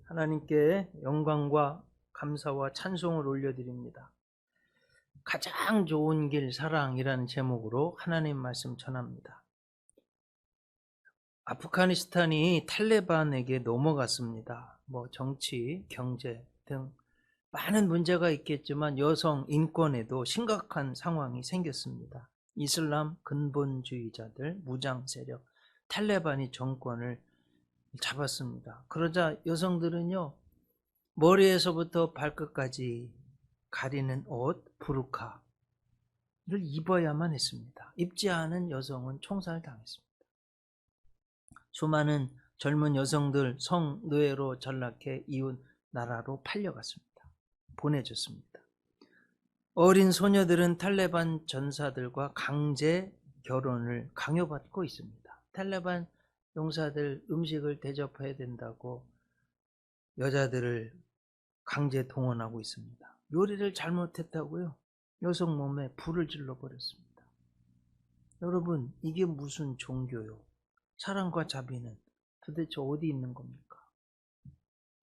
하나님께 영광과 감사와 찬송을 올려드립니다. 가장 좋은 길 사랑이라는 제목으로 하나님 말씀 전합니다. 아프가니스탄이 탈레반에게 넘어갔습니다. 정치, 경제 등 많은 문제가 있겠지만 여성 인권에도 심각한 상황이 생겼습니다. 이슬람 근본주의자들, 무장 세력, 탈레반이 정권을 잡았습니다. 그러자 여성들은요, 머리에서부터 발끝까지 가리는 옷, 부르카를 입어야만 했습니다. 입지 않은 여성은 총살당했습니다. 수많은 젊은 여성들 성노예로 전락해 이웃 나라로 팔려갔습니다. 보내졌습니다. 어린 소녀들은 탈레반 전사들과 강제 결혼을 강요받고 있습니다. 탈레반 용사들 음식을 대접해야 된다고 여자들을 강제 동원하고 있습니다. 요리를 잘못했다고요? 여성 몸에 불을 질러버렸습니다. 여러분, 이게 무슨 종교요? 사랑과 자비는 도대체 어디 있는 겁니까?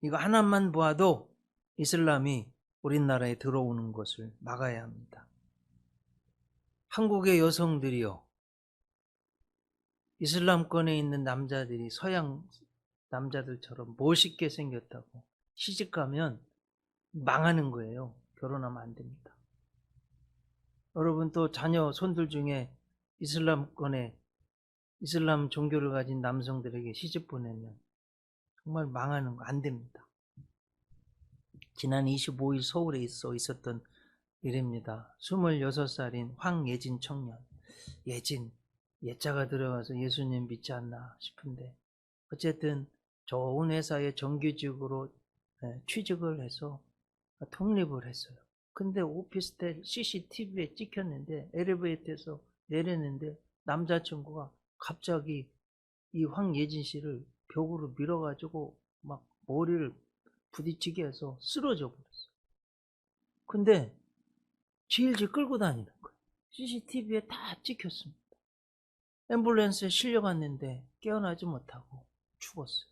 이거 하나만 보아도 이슬람이 우리나라에 들어오는 것을 막아야 합니다. 한국의 여성들이요, 이슬람권에 있는 남자들이 서양 남자들처럼 멋있게 생겼다고 시집가면 망하는 거예요. 결혼하면 안 됩니다. 여러분, 또 자녀 손들 중에 이슬람권에 이슬람 종교를 가진 남성들에게 시집 보내면 정말 망하는 거 안 됩니다. 지난 25일 서울에 있었던 일입니다. 26살인 황예진 청년. 예진, 예자가 들어가서 예수님 믿지 않나 싶은데 어쨌든 좋은 회사에 정규직으로 취직을 해서 독립을 했어요. 근데 오피스텔 CCTV에 찍혔는데 엘리베이터에서 내렸는데 남자친구가 갑자기 이 황예진 씨를 벽으로 밀어가지고 막 머리를 부딪히게 해서 쓰러져 버렸어요. 근데 질질 끌고 다니는 거예요. CCTV에 다 찍혔습니다. 앰뷸런스에 실려갔는데 깨어나지 못하고 죽었어요.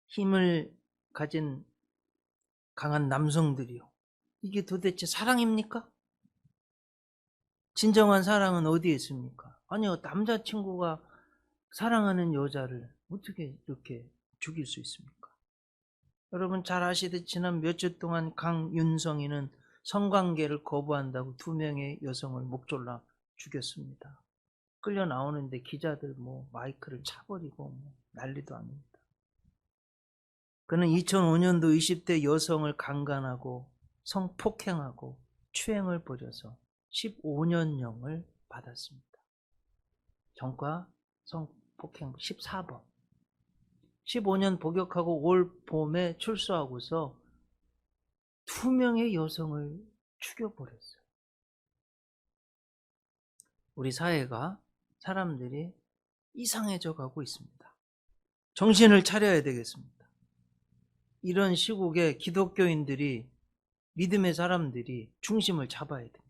힘을 가진 강한 남성들이요, 이게 도대체 사랑입니까? 진정한 사랑은 어디에 있습니까? 아니요, 남자친구가 사랑하는 여자를 어떻게 이렇게 죽일 수 있습니까? 여러분 잘 아시듯이 지난 몇 주 동안 강윤성이는 성관계를 거부한다고 2명의 여성을 목졸라 죽였습니다. 끌려 나오는데 기자들 마이크를 차버리고 난리도 아닙니다. 그는 2005년도 20대 여성을 강간하고 성폭행하고 추행을 벌여서 15년형을 받았습니다. 전과 성폭행 14번. 15년 복역하고 올 봄에 출소하고서 2명의 여성을 죽여버렸어요. 우리 사회가, 사람들이 이상해져 가고 있습니다. 정신을 차려야 되겠습니다. 이런 시국에 기독교인들이, 믿음의 사람들이 중심을 잡아야 됩니다.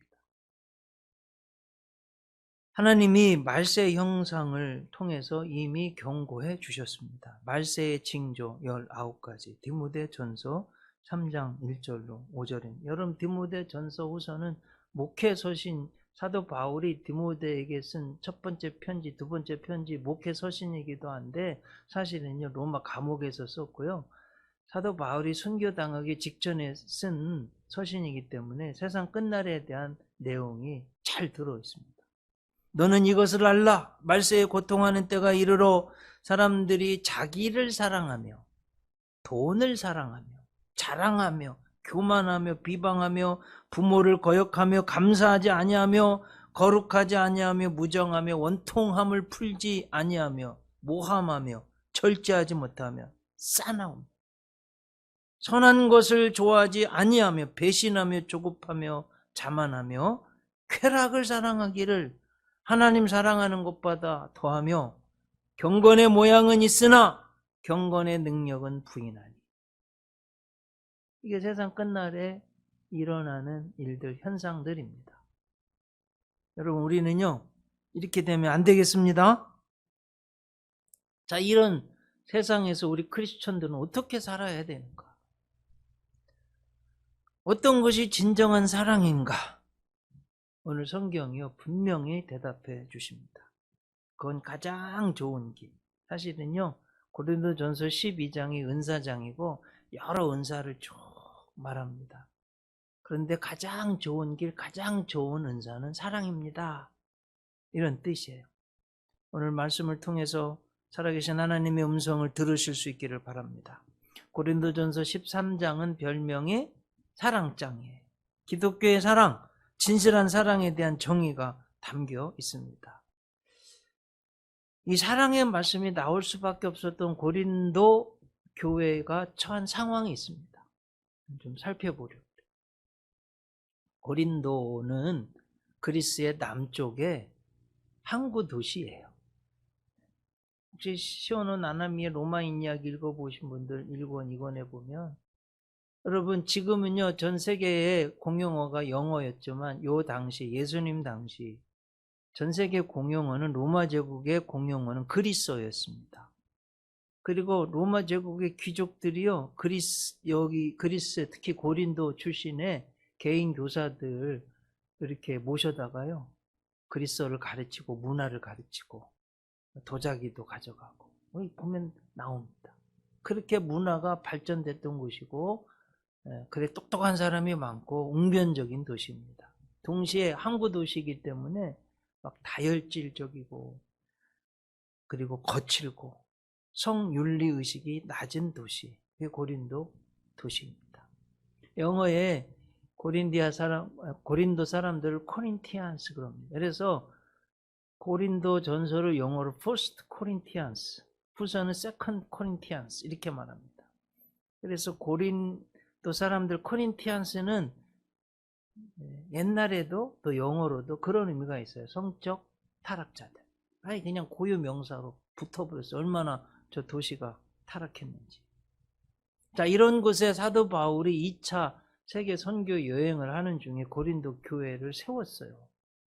하나님이 말세 형상을 통해서 이미 경고해 주셨습니다. 말세의 징조 19가지, 디모데전서 3장 1절로 5절입니다. 여러분, 디모데전서 후서는 목회 서신, 사도 바울이 디모데에게 쓴 첫 번째 편지, 두 번째 편지 목회 서신이기도 한데 사실은요, 로마 감옥에서 썼고요, 사도 바울이 순교당하기 직전에 쓴 서신이기 때문에 세상 끝날에 대한 내용이 잘 들어있습니다. 너는 이것을 알라. 말세에 고통하는 때가 이르러 사람들이 자기를 사랑하며 돈을 사랑하며 자랑하며 교만하며 비방하며 부모를 거역하며 감사하지 아니하며 거룩하지 아니하며 무정하며 원통함을 풀지 아니하며 모함하며 절제하지 못하며 싸나움, 선한 것을 좋아하지 아니하며 배신하며 조급하며 자만하며 쾌락을 사랑하기를 하나님 사랑하는 것보다 더하며 경건의 모양은 있으나 경건의 능력은 부인하니. 이게 세상 끝날에 일어나는 일들, 현상들입니다. 여러분, 우리는요, 이렇게 되면 안 되겠습니다. 자, 이런 세상에서 우리 크리스천들은 어떻게 살아야 되는가? 어떤 것이 진정한 사랑인가? 오늘 성경이요 분명히 대답해 주십니다. 그건 가장 좋은 길. 사실은요 고린도전서 12장이 은사장이고 여러 은사를 쭉 말합니다. 그런데 가장 좋은 길, 가장 좋은 은사는 사랑입니다. 이런 뜻이에요. 오늘 말씀을 통해서 살아계신 하나님의 음성을 들으실 수 있기를 바랍니다. 고린도전서 13장은 별명이 사랑장이에요. 기독교의 사랑, 진실한 사랑에 대한 정의가 담겨 있습니다. 이 사랑의 말씀이 나올 수밖에 없었던 고린도 교회가 처한 상황이 있습니다. 좀 살펴보려. 고린도는 그리스의 남쪽의 항구 도시예요. 혹시 시오노 나나미의 로마인 이야기 읽어보신 분들 1권, 2권에 보면 여러분 지금은요 전 세계의 공용어가 영어였지만 요 당시 예수님 당시 전 세계 공용어는 로마 제국의 공용어는 그리스어였습니다. 그리고 로마 제국의 귀족들이요 여기 그리스 특히 고린도 출신의 개인 교사들 이렇게 모셔다가요 그리스어를 가르치고 문화를 가르치고 도자기도 가져가고 보면 나옵니다. 그렇게 문화가 발전됐던 곳이고 그래 똑똑한 사람이 많고 웅변적인 도시입니다. 동시에 항구 도시이기 때문에 막 다혈질적이고 그리고 거칠고 성윤리의식이 낮은 도시, 그게 고린도 도시입니다. 영어에 고린도 사람들을 코린티안스 그럽니다. 그래서 고린도 전서를 영어로 First Corinthians, 후서는 Second Corinthians 이렇게 말합니다. 그래서 고린도 사람들 코린티안스는 옛날에도 또 영어로도 그런 의미가 있어요. 성적 타락자들. 아니 그냥 고유 명사로 붙어버렸어요. 얼마나 저 도시가 타락했는지. 자, 이런 곳에 사도 바울이 2차 세계 선교 여행을 하는 중에 고린도 교회를 세웠어요.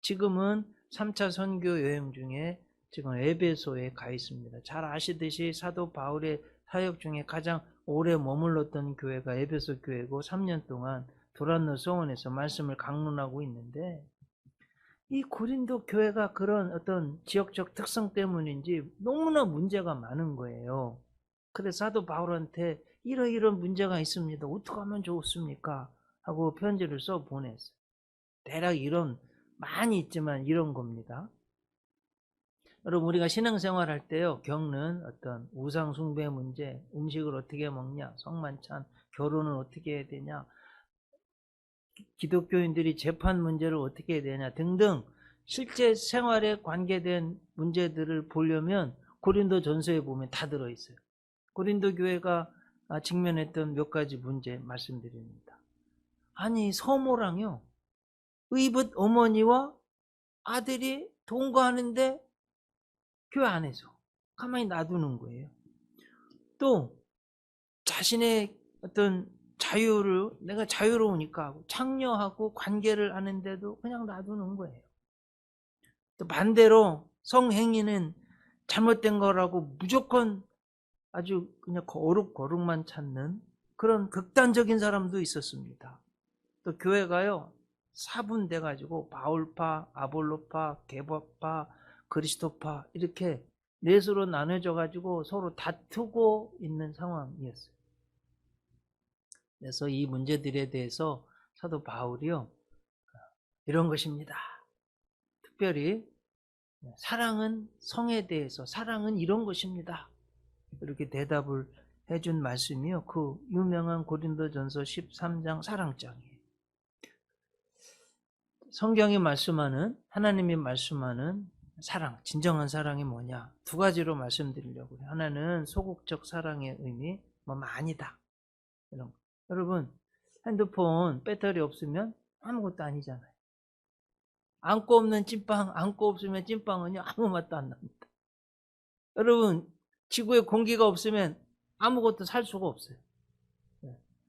지금은 3차 선교 여행 중에 지금 에베소에 가 있습니다. 잘 아시듯이 사도 바울의 사역 중에 가장 오래 머물렀던 교회가 에베소 교회고 3년 동안 도란노 소원에서 말씀을 강론하고 있는데 이 고린도 교회가 그런 어떤 지역적 특성 때문인지 너무나 문제가 많은 거예요. 그래서 사도 바울한테 이런 문제가 있습니다. 어떻게 하면 좋습니까? 하고 편지를 써 보냈어요. 대략 많이 있지만 이런 겁니다. 여러분 우리가 신앙생활 할 때요 겪는 어떤 우상 숭배 문제, 음식을 어떻게 먹냐, 성만찬, 결혼은 어떻게 해야 되냐, 기독교인들이 재판 문제를 어떻게 해야 되냐 등등 실제 생활에 관계된 문제들을 보려면 고린도 전서에 보면 다 들어있어요. 고린도 교회가 직면했던 몇 가지 문제 말씀드립니다. 아니 서모랑요 의붓 어머니와 아들이 동거하는데 교회 안에서 가만히 놔두는 거예요. 또 자신의 어떤 자유를 내가 자유로우니까 하고 창녀하고 관계를 하는데도 그냥 놔두는 거예요. 또 반대로 성행위는 잘못된 거라고 무조건 아주 그냥 거룩만 찾는 그런 극단적인 사람도 있었습니다. 또 교회가요 사분돼 가지고 바울파, 아볼로파, 게바파, 그리스도파 이렇게 넷으로 나눠져 가지고 서로 다투고 있는 상황이었어요. 그래서 이 문제들에 대해서 사도 바울이요 이런 것입니다. 특별히 사랑은 성에 대해서 사랑은 이런 것입니다. 이렇게 대답을 해준 말씀이요 그 유명한 고린도전서 13장 사랑장이에요. 성경이 말씀하는 하나님이 말씀하는 사랑, 진정한 사랑이 뭐냐? 두 가지로 말씀드리려고 해요. 하나는 소극적 사랑의 의미, 아니다. 이런 거. 여러분 핸드폰 배터리 없으면 아무것도 아니잖아요. 안고 없는 찐빵, 안고 없으면 찐빵은요 아무 맛도 안 납니다. 여러분 지구에 공기가 없으면 아무것도 살 수가 없어요.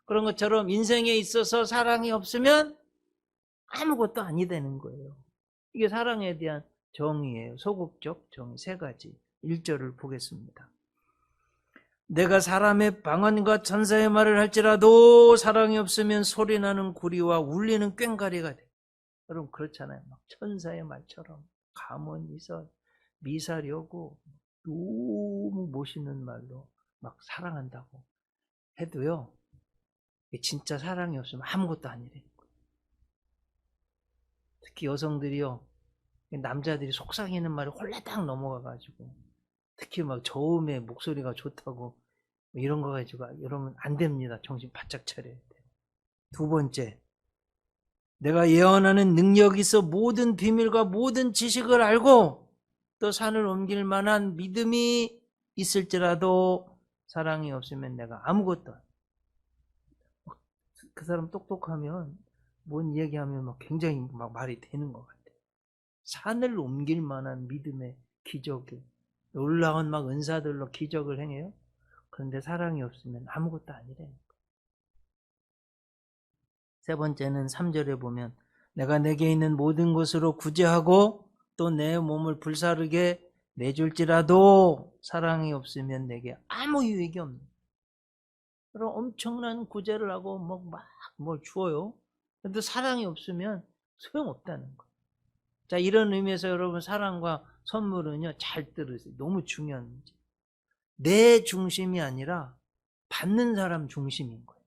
그런 것처럼 인생에 있어서 사랑이 없으면 아무것도 아니 되는 거예요. 이게 사랑에 대한 정의예요. 소극적 정의 세 가지. 1절을 보겠습니다. 내가 사람의 방언과 천사의 말을 할지라도 사랑이 없으면 소리나는 구리와 울리는 꽹과리가 돼. 여러분 그렇잖아요. 막 천사의 말처럼 감언이서 미사려고 너무 멋있는 말로 막 사랑한다고 해도요. 진짜 사랑이 없으면 아무것도 아니래. 특히 여성들이요. 남자들이 속상해하는 말이 홀라당 넘어가가지고 특히 막 저음에 목소리가 좋다고 이런 거 가지고 여러분 안 됩니다. 정신 바짝 차려야 돼요. 두 번째, 내가 예언하는 능력이 있어 모든 비밀과 모든 지식을 알고 또 산을 옮길 만한 믿음이 있을지라도 사랑이 없으면 내가 아무것도 안 돼. 그 사람 똑똑하면 뭔 얘기하면 막 굉장히 막 말이 되는 것 같아요. 산을 옮길 만한 믿음의 기적이 놀라운 막 은사들로 기적을 행해요. 그런데 사랑이 없으면 아무것도 아니래. 세 번째는 3절에 보면 내가 내게 있는 모든 것으로 구제하고 또 내 몸을 불사르게 내줄지라도 사랑이 없으면 내게 아무 유익이 없는. 그럼 엄청난 구제를 하고 막 뭘 주어요. 근데 사랑이 없으면 소용없다는 거예요. 자, 이런 의미에서 여러분 사랑과 선물은요, 잘 들으세요. 너무 중요한 문제. 내 중심이 아니라 받는 사람 중심인 거예요.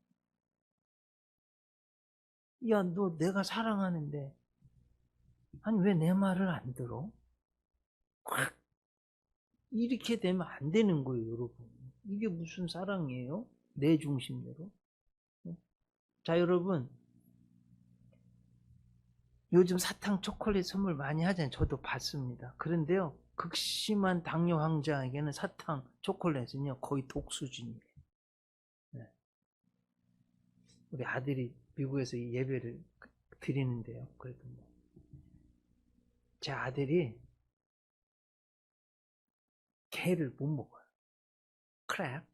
야, 너 내가 사랑하는데 아니 왜 내 말을 안 들어? 이렇게 되면 안 되는 거예요, 여러분. 이게 무슨 사랑이에요? 내 중심대로. 자, 여러분. 요즘 사탕 초콜릿 선물 많이 하잖아요. 저도 받습니다. 그런데요, 극심한 당뇨 환자에게는 사탕 초콜릿은요, 거의 독 수준이에요. 네. 우리 아들이 미국에서 이 예배를 드리는데요. 그래도 제 아들이 게를 못 먹어요. 크랩.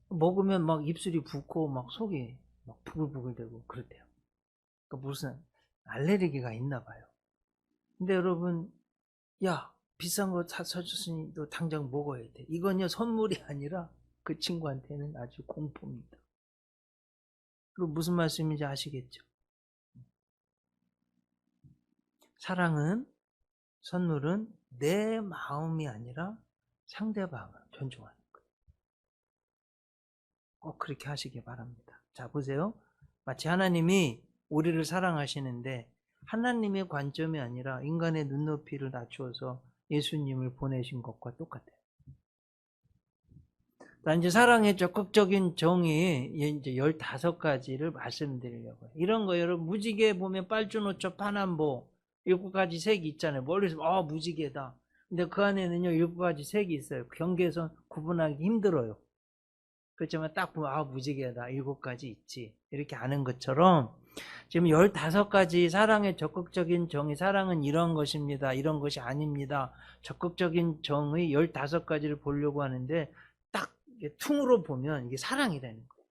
먹으면 막 입술이 붓고 막 속이 막 부글부글 되고 그렇대요. 그러니까 무슨 알레르기가 있나 봐요. 근데 여러분, 야, 비싼 거 사줬으니 너 당장 먹어야 돼. 이건요, 선물이 아니라 그 친구한테는 아주 공포입니다. 그리고 무슨 말씀인지 아시겠죠? 사랑은, 선물은 내 마음이 아니라 상대방을 존중하는 거예요. 꼭 그렇게 하시기 바랍니다. 자, 보세요. 마치 하나님이 우리를 사랑하시는데 하나님의 관점이 아니라 인간의 눈높이를 낮추어서 예수님을 보내신 것과 똑같아요. 이제 사랑의 적극적인 정의 이제 15가지를 말씀드리려고요. 이런 거 여러분 무지개 보면 빨주노초 파남보 7가지 색이 있잖아요. 멀리서 무지개다. 근데 그 안에는요 7가지 색이 있어요. 경계선 구분하기 힘들어요. 그렇지만 딱 보면 무지개다. 7가지 있지. 이렇게 아는 것처럼 지금 15가지 사랑의 적극적인 정의, 사랑은 이런 것입니다. 이런 것이 아닙니다. 적극적인 정의 15가지를 보려고 하는데 딱 퉁으로 보면 이게 사랑이라는 거예요.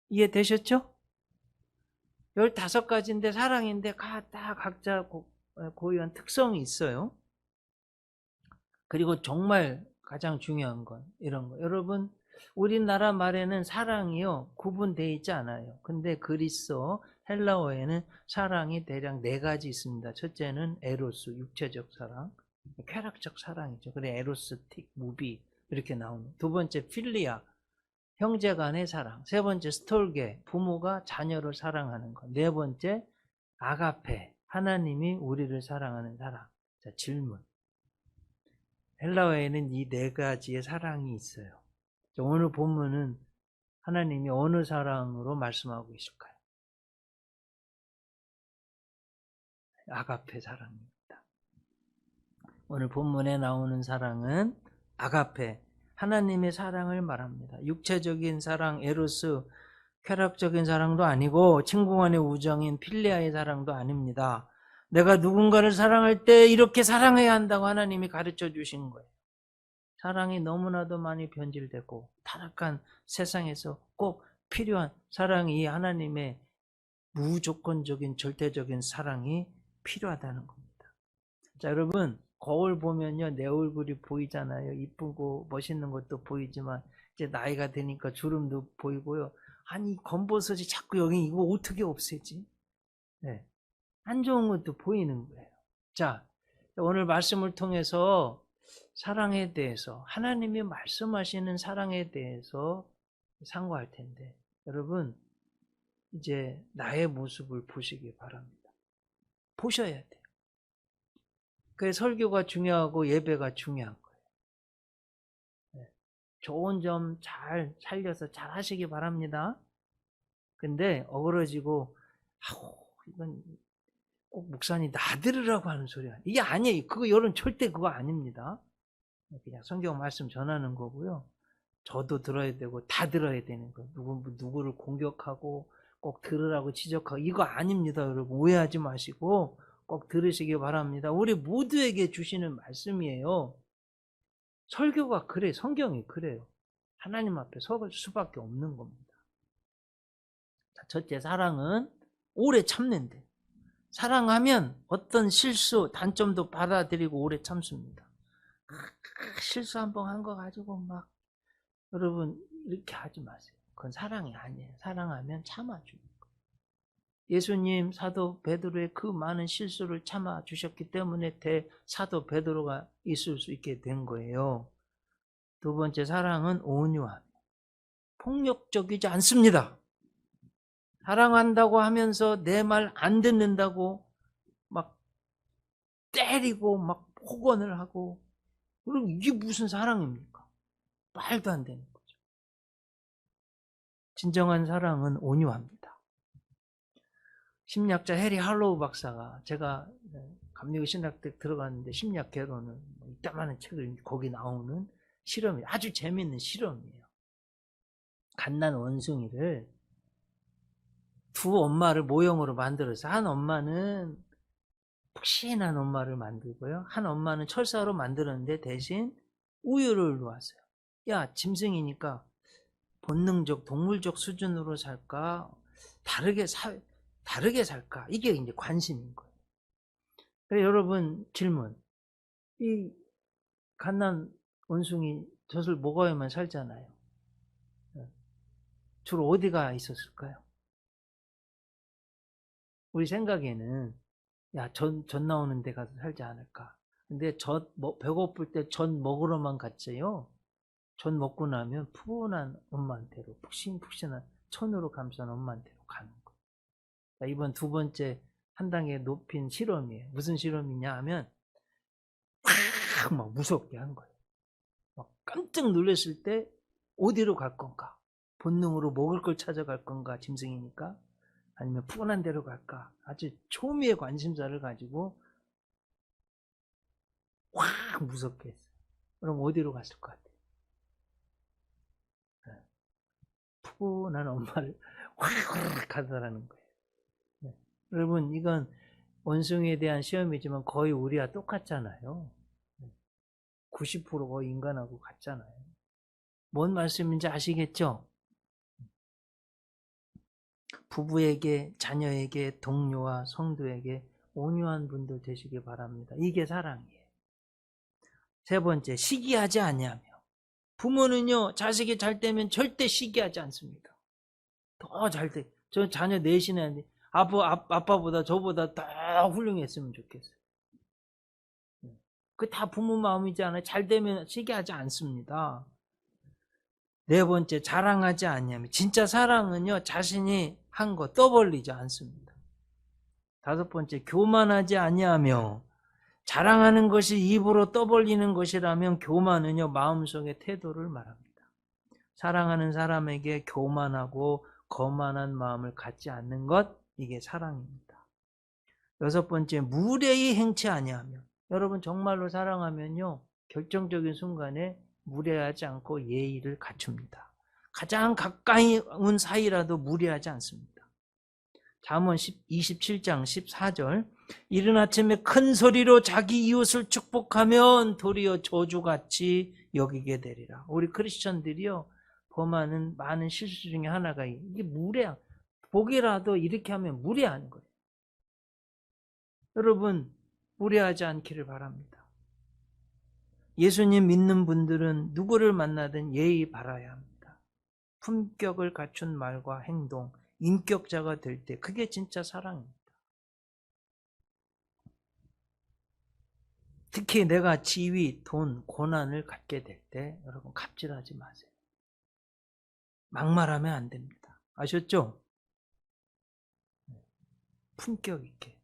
이해되셨죠? 15가지인데 사랑인데 다 각자 고유한 특성이 있어요. 그리고 정말 가장 중요한 건 이런 거. 여러분, 우리나라 말에는 사랑이요 구분되어 있지 않아요. 근데 그리스어 헬라어에는 사랑이 대략 4가지 있습니다. 첫째는 에로스, 육체적 사랑, 쾌락적 사랑이죠. 그래 에로스틱, 무비 이렇게 나오는. 두 번째 필리아, 형제 간의 사랑. 세 번째 스톨게, 부모가 자녀를 사랑하는 것. 네 번째 아가페, 하나님이 우리를 사랑하는 사랑. 자, 질문. 헬라어에는 이 4가지의 사랑이 있어요. 오늘 본문은 하나님이 어느 사랑으로 말씀하고 계실까요? 아가페 사랑입니다. 오늘 본문에 나오는 사랑은 아가페, 하나님의 사랑을 말합니다. 육체적인 사랑, 에로스, 쾌락적인 사랑도 아니고 친구 간의 우정인 필리아의 사랑도 아닙니다. 내가 누군가를 사랑할 때 이렇게 사랑해야 한다고 하나님이 가르쳐 주신 거예요. 사랑이 너무나도 많이 변질되고 타락한 세상에서 꼭 필요한 사랑이 하나님의 무조건적인 절대적인 사랑이 필요하다는 겁니다. 자, 여러분, 거울 보면요, 내 얼굴이 보이잖아요. 이쁘고 멋있는 것도 보이지만 이제 나이가 드니까 주름도 보이고요. 아니, 검버섯이 자꾸 여기 이거 어떻게 없애지? 네. 안 좋은 것도 보이는 거예요. 자, 오늘 말씀을 통해서 사랑에 대해서, 하나님이 말씀하시는 사랑에 대해서 상고할 텐데, 여러분, 이제 나의 모습을 보시기 바랍니다. 보셔야 돼요. 그래서 설교가 중요하고 예배가 중요한 거예요. 네. 좋은 점 잘 살려서 잘 하시기 바랍니다. 근데 어그러지고, 이건 꼭 목사님 나들으라고 하는 소리야. 이게 아니에요. 그거 여러분 절대 그거 아닙니다. 그냥 성경 말씀 전하는 거고요. 저도 들어야 되고 다 들어야 되는 거예요. 누구를 공격하고 꼭 들으라고 지적하고 이거 아닙니다. 여러분 오해하지 마시고 꼭 들으시기 바랍니다. 우리 모두에게 주시는 말씀이에요. 설교가 그래, 성경이 그래요. 하나님 앞에 설 수밖에 없는 겁니다. 자, 첫째, 사랑은 오래 참는데. 사랑하면 어떤 실수, 단점도 받아들이고 오래 참습니다. 실수 한번 한 거 가지고 막 여러분 이렇게 하지 마세요. 그건 사랑이 아니에요. 사랑하면 참아주는 거예요. 예수님 사도 베드로의 그 많은 실수를 참아주셨기 때문에 사도 베드로가 있을 수 있게 된 거예요. 두 번째, 사랑은 온유함. 폭력적이지 않습니다. 사랑한다고 하면서 내 말 안 듣는다고 막 때리고 막 폭언을 하고, 그럼 이게 무슨 사랑입니까? 말도 안 되는 거죠. 진정한 사랑은 온유합니다. 심리학자 해리 할로우 박사가, 제가 감리교 신학대 들어갔는데 심리학 개론은 이따만한 책을 거기 나오는 실험이 아주 재미있는 실험이에요. 갓난 원숭이를 두 엄마를 모형으로 만들어서 한 엄마는 푹신한 엄마를 만들고요. 한 엄마는 철사로 만들었는데 대신 우유를 놓았어요. 야, 짐승이니까 본능적, 동물적 수준으로 살까? 다르게 살까? 이게 이제 관심인 거예요. 그래서 여러분 질문. 이 갓난 원숭이 젖을 먹어야만 살잖아요. 주로 어디가 있었을까요? 우리 생각에는 젖 나오는 데 가서 살지 않을까. 근데 배고플 때 젖 먹으러만 갔지요. 젖 먹고 나면 푸근한 엄마한테로, 푹신푹신한 천으로 감싼 엄마한테로 가는 거예요. 자, 이번 두 번째 한 단계 높인 실험이에요. 무슨 실험이냐 하면 막 무섭게 한 거예요. 막 깜짝 놀랐을 때 어디로 갈 건가? 본능으로 먹을 걸 찾아갈 건가? 짐승이니까. 아니면 푸근한 데로 갈까? 아주 초미의 관심사를 가지고 확 무섭게 했어요. 그럼 어디로 갔을 것 같아요? 네. 푸근한 엄마를 확 가더라는 거예요. 네. 여러분, 이건 원숭이에 대한 시험이지만 거의 우리와 똑같잖아요. 90%가 인간하고 같잖아요. 뭔 말씀인지 아시겠죠? 부부에게, 자녀에게, 동료와 성도에게 온유한 분들 되시기 바랍니다. 이게 사랑이에요. 세 번째, 시기하지 아니하며. 부모는요, 자식이 잘 되면 절대 시기하지 않습니다. 더 잘 돼. 저 자녀 넷이나 아빠보다 저보다 더 훌륭했으면 좋겠어요. 그 다 부모 마음이지 않아요. 잘 되면 시기하지 않습니다. 네 번째, 자랑하지 아니하며. 진짜 사랑은요, 자신이 한 거 떠벌리지 않습니다. 다섯 번째, 교만하지 아니하며. 자랑하는 것이 입으로 떠벌리는 것이라면 교만은요, 마음속의 태도를 말합니다. 사랑하는 사람에게 교만하고 거만한 마음을 갖지 않는 것, 이게 사랑입니다. 여섯 번째, 무례히 행치 아니하며. 여러분 정말로 사랑하면요, 결정적인 순간에 무례하지 않고 예의를 갖춥니다. 가장 가까운 사이라도 무례하지 않습니다. 잠언 27장 14절, 이른 아침에 큰 소리로 자기 이웃을 축복하면 도리어 저주같이 여기게 되리라. 우리 크리스천들이요, 범하는 많은 실수 중에 하나가 이게 무례한, 보기라도 이렇게 하면 무례한 거예요. 여러분 무례하지 않기를 바랍니다. 예수님 믿는 분들은 누구를 만나든 예의 바라야 합니다. 품격을 갖춘 말과 행동, 인격자가 될 때 그게 진짜 사랑입니다. 특히 내가 지위, 돈, 고난을 갖게 될 때 여러분 갑질하지 마세요. 막말하면 안 됩니다. 아셨죠? 품격 있게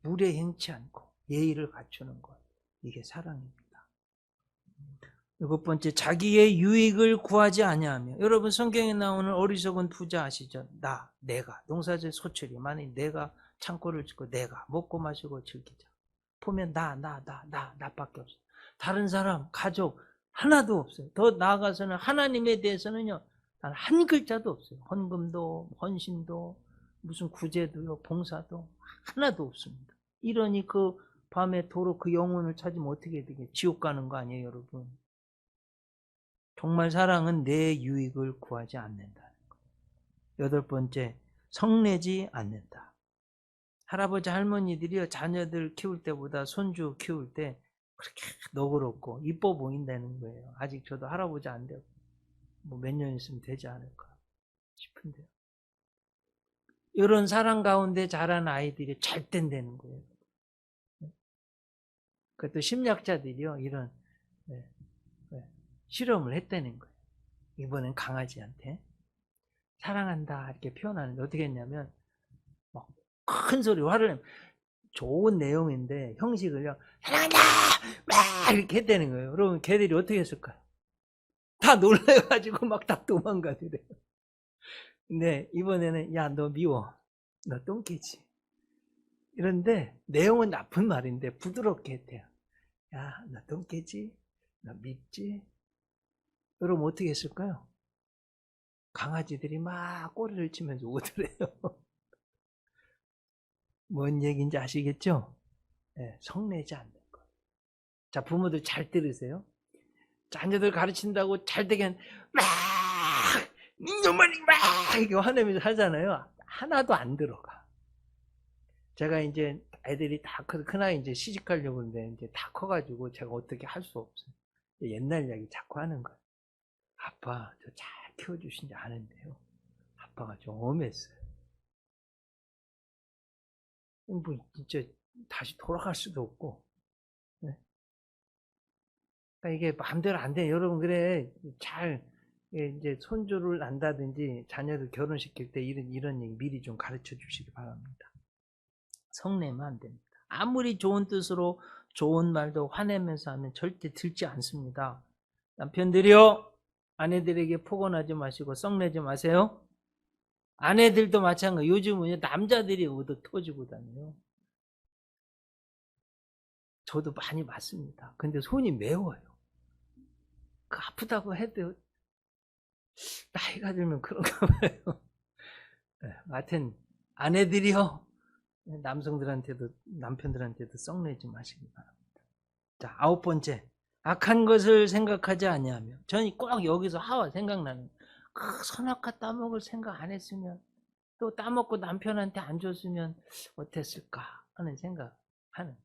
무례 행치 않고 예의를 갖추는 것, 이게 사랑입니다. 7번째, 자기의 유익을 구하지 아니하며. 여러분 성경에 나오는 어리석은 부자 아시죠? 내가 농사질 소출이 만약 내가 창고를 짓고 내가 먹고 마시고 즐기자. 보면 나밖에 없어요. 다른 사람, 가족 하나도 없어요. 더 나아가서는 하나님에 대해서는요, 단 한 글자도 없어요. 헌금도 헌신도 무슨 구제도요, 봉사도 하나도 없습니다. 이러니 그 밤에 도로 그 영혼을 찾으면 어떻게 되게 지옥 가는 거 아니에요, 여러분? 정말 사랑은 내 유익을 구하지 않는다는 거예요. 8번째, 성내지 않는다. 할아버지 할머니들이요, 자녀들 키울 때보다 손주 키울 때 그렇게 너그럽고 이뻐 보인다는 거예요. 아직 저도 할아버지 안 되고 뭐 몇 년 있으면 되지 않을까 싶은데요. 이런 사랑 가운데 자란 아이들이 잘 된다는 거예요. 그것도 심리학자들이요, 이런 실험을 했다는 거예요. 이번엔 강아지한테 사랑한다 이렇게 표현하는데 어떻게 했냐면 막 큰 소리 화를 내면 좋은 내용인데 형식을요, 사랑한다 막 이렇게 했다는 거예요. 여러분 걔들이 어떻게 했을까요? 다 놀라가지고 막 다 도망가더래요. 근데 이번에는 야 너 미워, 너 똥개지, 이런데 내용은 나쁜 말인데 부드럽게 했대요. 야 너 똥개지, 너 밉지. 여러분 어떻게 했을까요? 강아지들이 막 꼬리를 치면서 오더래요. 뭔 얘기인지 아시겠죠? 네, 성내지 않는 것. 자, 부모들 잘 들으세요. 자녀들 가르친다고 잘 되게 막 이놈아니 막 이렇게 화내면서 하잖아요. 하나도 안 들어가. 제가 이제 애들이 다 큰아이 이제 시집가려고 하는데 이제 다 커가지고 제가 어떻게 할 수 없어요. 옛날 이야기 자꾸 하는 거예요. 아빠 저 잘 키워주신지 아는데요, 아빠가 좀 엄했어요. 뭐 진짜 다시 돌아갈 수도 없고. 네. 그러니까 이게 마음대로 안 돼. 여러분 그래 잘 이제 손주를 난다든지 자녀를 결혼시킬 때 이런 얘기 미리 좀 가르쳐 주시기 바랍니다. 성내면 안 됩니다. 아무리 좋은 뜻으로 좋은 말도 화내면서 하면 절대 들지 않습니다. 남편들이요, 아내들에게 폭언하지 마시고 썩내지 마세요. 아내들도 마찬가지. 요즘은 남자들이 얻어 터지고 다녀요. 저도 많이 맞습니다. 근데 손이 매워요. 그 아프다고 해도 나이가 들면 그런가 봐요. 네, 하여튼 아내들이요, 남성들한테도 남편들한테도 썩내지 마시기 바랍니다. 자, 9번째, 악한 것을 생각하지 아니하며. 저는 꼭 여기서 하와 생각나는, 그 선악과 따먹을 생각 안 했으면, 또 따먹고 남편한테 안 줬으면 어땠을까 하는 생각하는 거예요.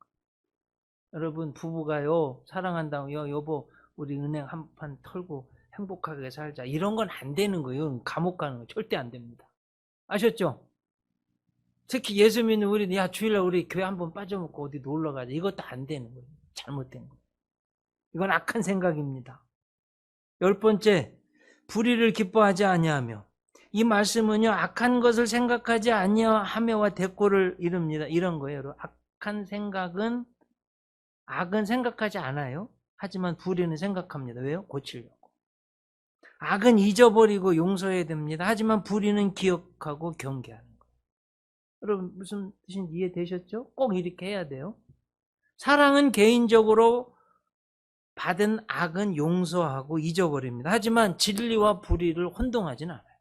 여러분 부부가요, 사랑한다고 여보 우리 은행 한 판 털고 행복하게 살자, 이런 건 안 되는 거예요. 감옥 가는 거 절대 안 됩니다. 아셨죠? 특히 예수 믿는 우리, 야 주일날 우리 교회 한번 빠져먹고 어디 놀러 가자, 이것도 안 되는 거예요. 잘못된 거예요. 이건 악한 생각입니다. 10번째, 불의를 기뻐하지 아니하며. 이 말씀은요, 악한 것을 생각하지 아니하며와 대꼬를 이룹니다. 이런 거예요. 악한 생각은, 악은 생각하지 않아요. 하지만 불의는 생각합니다. 왜요? 고치려고. 악은 잊어버리고 용서해야 됩니다. 하지만 불의는 기억하고 경계하는 거예요. 여러분 무슨 뜻인지 이해되셨죠? 꼭 이렇게 해야 돼요. 사랑은 개인적으로 받은 악은 용서하고 잊어버립니다. 하지만 진리와 불의를 혼동하지는 않아요.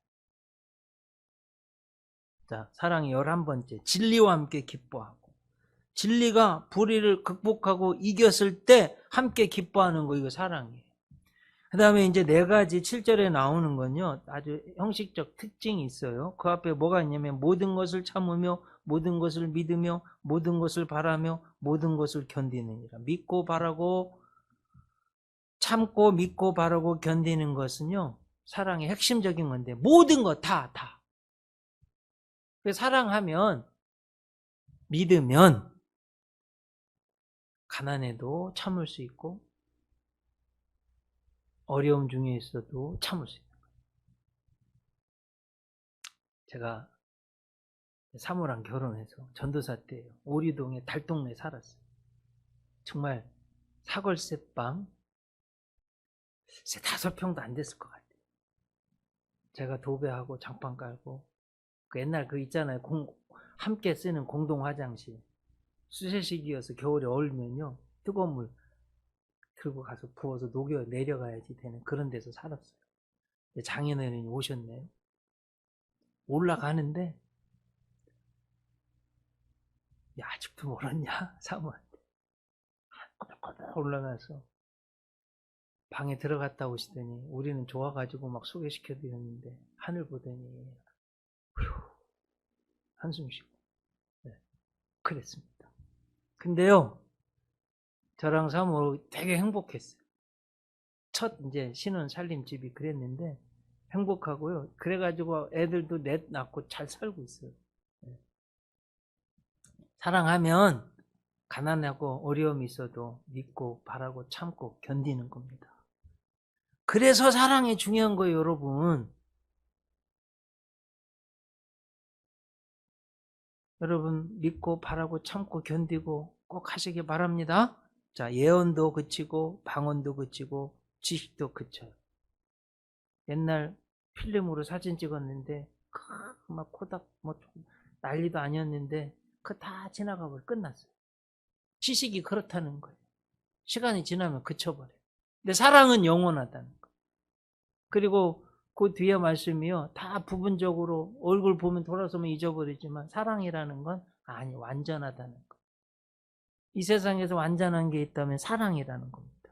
자, 사랑의 11번째, 진리와 함께 기뻐하고. 진리가 불의를 극복하고 이겼을 때 함께 기뻐하는 거, 이거 사랑이에요. 그 다음에 이제 4가지 7절에 나오는 건요, 아주 형식적 특징이 있어요. 그 앞에 뭐가 있냐면, 모든 것을 참으며, 모든 것을 믿으며, 모든 것을 바라며, 모든 것을 견디느니라. 믿고 바라고 참고 믿고 바라고 견디는 것은요, 사랑의 핵심적인 건데, 모든 거 다. 사랑하면, 믿으면, 가난해도 참을 수 있고, 어려움 중에 있어도 참을 수 있는 거예요. 제가 사모랑 결혼해서 전도사 때 오리동에 달동네 살았어요. 정말 사골세방 5평도 안 됐을 것 같아요. 제가 도배하고 장판 깔고, 그 옛날 그 있잖아요. 함께 쓰는 공동 화장실. 수세식이어서 겨울에 얼면요, 뜨거운 물 들고 가서 부어서 녹여 내려가야지 되는 그런 데서 살았어요. 장인어른이 오셨네요. 올라가는데, 야, 아직도 멀었냐? 사모한테. 꼬들꼬들 올라가서 방에 들어갔다 오시더니, 우리는 좋아가지고 막 소개시켜 드렸는데, 하늘 보더니, 휴, 한숨 쉬고, 네, 그랬습니다. 근데요, 저랑 사모 되게 행복했어요. 첫 이제 신혼 살림집이 그랬는데, 행복하고요. 그래가지고 애들도 넷 낳고 잘 살고 있어요. 네. 사랑하면 가난하고 어려움이 있어도 믿고 바라고 참고 견디는 겁니다. 그래서 사랑이 중요한 거예요, 여러분. 여러분 믿고 바라고 참고 견디고 꼭 하시기 바랍니다. 자, 예언도 그치고 방언도 그치고 지식도 그쳐요. 옛날 필름으로 사진 찍었는데 막 코닥 뭐 난리도 아니었는데 그 다 지나가 버려. 끝났어요. 지식이 그렇다는 거예요. 시간이 지나면 그쳐버려요. 근데 사랑은 영원하다는 거예요. 그리고 그 뒤에 말씀이요, 다 부분적으로 얼굴 보면 돌아서면 잊어버리지만 사랑이라는 건 아니, 완전하다는 거예요. 이 세상에서 완전한 게 있다면 사랑이라는 겁니다.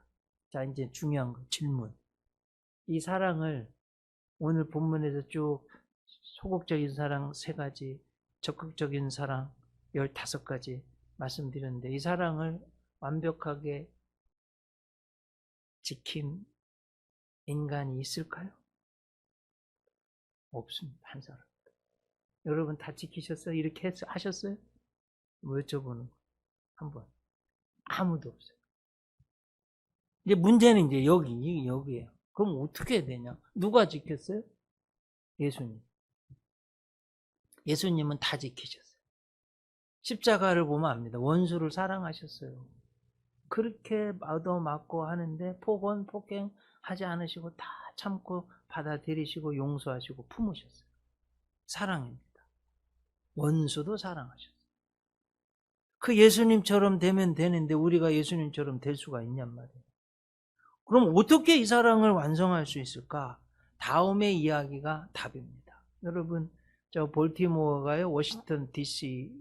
자, 이제 중요한 거, 질문. 이 사랑을 오늘 본문에서 쭉 소극적인 사랑 3가지, 적극적인 사랑 15가지 말씀드렸는데, 이 사랑을 완벽하게 지킨 인간이 있을까요? 없습니다. 한 사람. 여러분 다 지키셨어요? 이렇게 하셨어요? 뭐 여쭤보는 거. 한번. 아무도 없어요. 이제 문제는 이제 여기에요. 그럼 어떻게 해야 되냐? 누가 지켰어요? 예수님. 예수님은 다 지키셨어요. 십자가를 보면 압니다. 원수를 사랑하셨어요. 그렇게 얻어맞고 하는데 폭언, 폭행 하지 않으시고 다 참고 받아들이시고 용서하시고 품으셨어요. 사랑입니다. 원수도 사랑하셨어요. 그 예수님처럼 되면 되는데 우리가 예수님처럼 될 수가 있냔 말이에요. 그럼 어떻게 이 사랑을 완성할 수 있을까? 다음의 이야기가 답입니다. 여러분, 저 볼티모어가요, 워싱턴 DC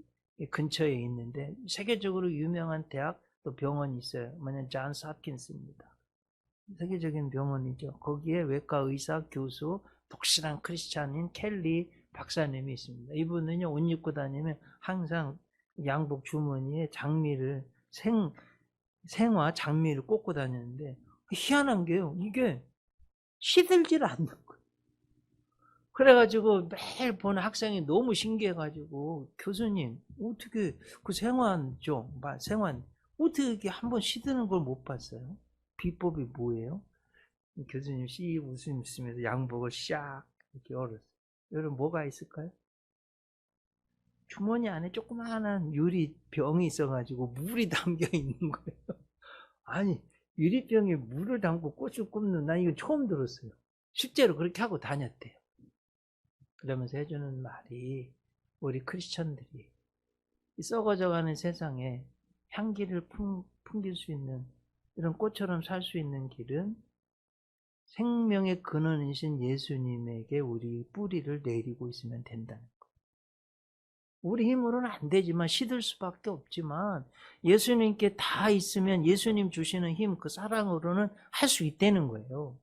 근처에 있는데 세계적으로 유명한 대학 또 병원이 있어요. 뭐냐면 존스 홉킨스입니다. 세계적인 병원이죠. 거기에 외과 의사, 교수, 독실한 크리스찬인 켈리 박사님이 있습니다. 이분은요, 옷 입고 다니면 항상 양복 주머니에 장미를 생화 장미를 꽂고 다녔는데, 희한한 게요, 이게 시들질 않는 거예요. 그래가지고 매일 보는 학생이 너무 신기해가지고, 교수님 어떻게 그 생화죠, 생화 어떻게 한번 시드는 걸 못 봤어요? 비법이 뭐예요? 교수님 씩 웃으면서 양복을 샥 이렇게 열었어요. 여러분 뭐가 있을까요? 주머니 안에 조그마한 유리병이 있어가지고 물이 담겨 있는 거예요. 아니, 유리병에 물을 담고 꽃을 굽는, 난 이거 처음 들었어요. 실제로 그렇게 하고 다녔대요. 그러면서 해주는 말이, 우리 크리스천들이 이 썩어져가는 세상에 향기를 풍길 수 있는, 이런 꽃처럼 살 수 있는 길은 생명의 근원이신 예수님에게 우리 뿌리를 내리고 있으면 된다는 거예요. 우리 힘으로는 안 되지만, 시들 수밖에 없지만 예수님께 다 있으면 예수님 주시는 힘, 그 사랑으로는 할 수 있다는 거예요.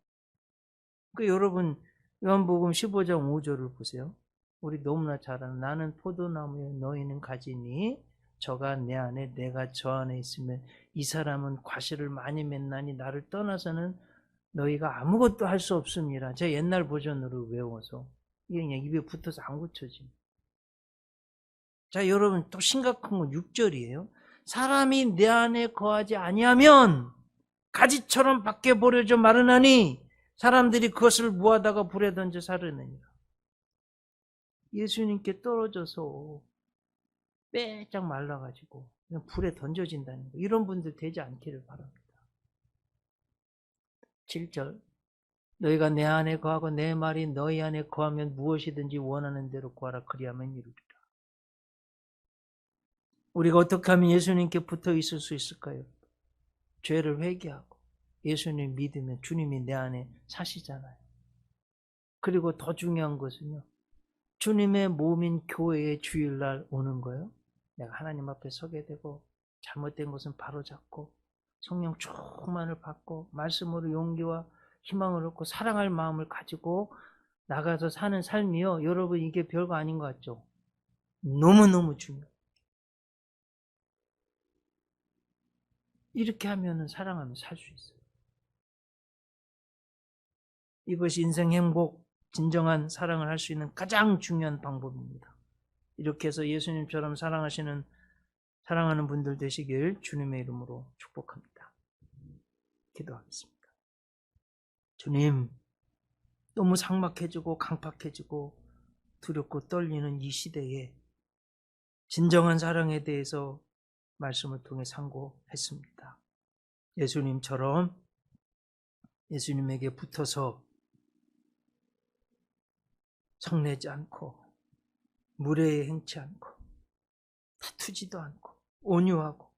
그 여러분, 요한복음 15장 5절을 보세요. 우리 너무나 잘 아는, 나는 포도나무에 너희는 가지니 저가 내 안에 내가 저 안에 있으면 이 사람은 과실을 많이 맺나니 나를 떠나서는 너희가 아무것도 할 수 없음이라. 제가 옛날 버전으로 외워서 이게 그냥 입에 붙어서 안 고쳐지. 자, 여러분 또 심각한 건 6절이에요. 사람이 내 안에 거하지 아니하면 가지처럼 밖에 버려져 마르나니 사람들이 그것을 모아다가 불에 던져 사르느니라. 예수님께 떨어져서 빼짝 말라가지고 그냥 불에 던져진다는 거. 이런 분들 되지 않기를 바랍니다. 7절 너희가 내 안에 거하고 내 말이 너희 안에 거하면 무엇이든지 원하는 대로 구하라. 그리하면 이루리라. 우리가 어떻게 하면 예수님께 붙어 있을 수 있을까요? 죄를 회개하고 예수님 믿으면 주님이 내 안에 사시잖아요. 그리고 더 중요한 것은요. 주님의 몸인 교회의 주일날 오는 거예요. 내가 하나님 앞에 서게 되고 잘못된 것은 바로잡고 성령 충만을 받고 말씀으로 용기와 희망을 얻고 사랑할 마음을 가지고 나가서 사는 삶이요. 여러분 이게 별거 아닌 것 같죠? 너무너무 중요해요. 이렇게 하면은 사랑하면 살 수 있어요. 이것이 인생 행복, 진정한 사랑을 할 수 있는 가장 중요한 방법입니다. 이렇게 해서 예수님처럼 사랑하는 분들 되시길 주님의 이름으로 축복합니다. 기도하겠습니다. 주님, 너무 삭막해지고 강팍해지고 두렵고 떨리는 이 시대에 진정한 사랑에 대해서 말씀을 통해 상고했습니다. 예수님처럼 예수님에게 붙어서 성내지 않고 무례에 행치 않고 다투지도 않고 온유하고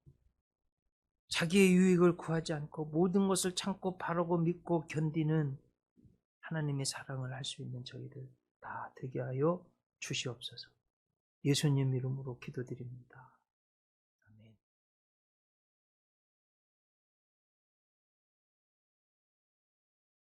자기의 유익을 구하지 않고 모든 것을 참고 바라고 믿고 견디는 하나님의 사랑을 할 수 있는 저희들 다 되게 하여 주시옵소서. 예수님 이름으로 기도드립니다.